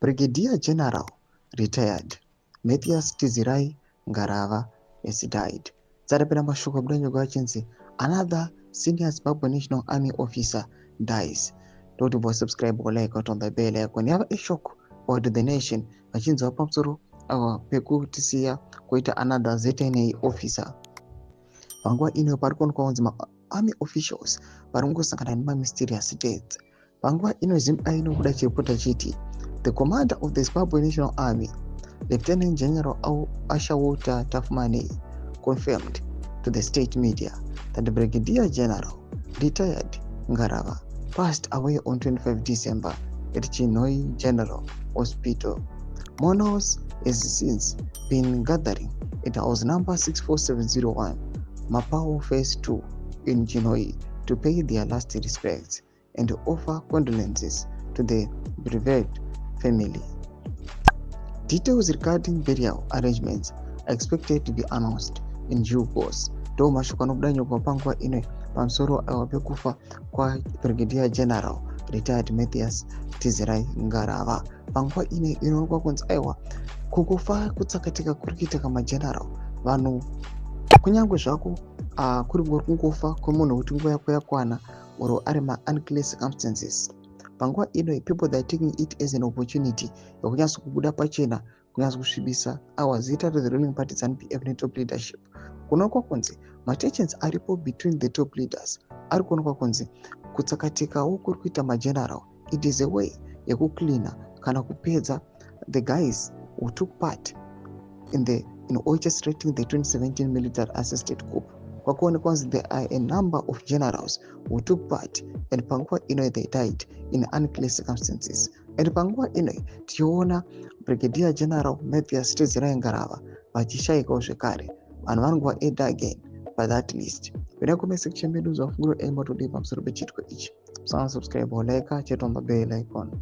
Brigadier General retired Matthias Tizirai Ngarava has died. Tsarapera mashoko kudanyo kwachinzi another senior Zimbabwe National Army officer dies. Don't forget to subscribe or like on the bell icon. You have a shock or to the nation. Machinzi wapamsoro pekutisiya koita another ZNA officer. Panguva ino parikuonekwa kunzi army officials varikungosangana nemamysterious deaths. Panguva ino Zimbabwe inokuda chiripota chiti the commander of the Zimbabwe National Army, Lieutenant General Ashawota Tafmane, confirmed to the state media that the Brigadier General retired Ngarava passed away on 25 December at Chinhoyi General Hospital. Mourners has since been gathering at house number 64701, Mapao Phase 2 in Chinhoyi to pay their last respects and offer condolences to the bereaved family. Details regarding burial arrangements are expected to be announced in due course. Do mashoko anobudanyo panguva ino pamusoro pekufa kwa Brigadier General retired Matthias Tizirai Ngarava. Panguva ino inoonekwa kunzi aiwa kukufa kutsakatika kuri kuitika mageneral vanhu kunyange zvako kuri kungofa kwemunhu kuti nguva yako yakwana or ari unclear circumstances. Panguva ino people that are taking it as an opportunity yokunyatsa kubuda pachena kunyatsa kusvibisa zita to the ruling party ZANU-PF netop leadership. Kunoonekwa kunzi matensions aripo between the top leaders ari kuonekwa kunzi kutsakatikawo kuri kuita mageneral it is a way yekucleana kana kupedza the guys who took part in orchestrating the 2017 military assisted coup. Kwakuonekwa kunzi there are a number of generals who took part and panguva ino they died in unclear circumstances. And panguva ino tichiona Brigadier General Matthias Tizirai Ngarava vachishayikawo zvekare, vanhu vanongova add again by that list. Veda comment section medu zvafungiro ema todei pamusoro pechitiko ichi. Subscribe or like, chat on the bell icon.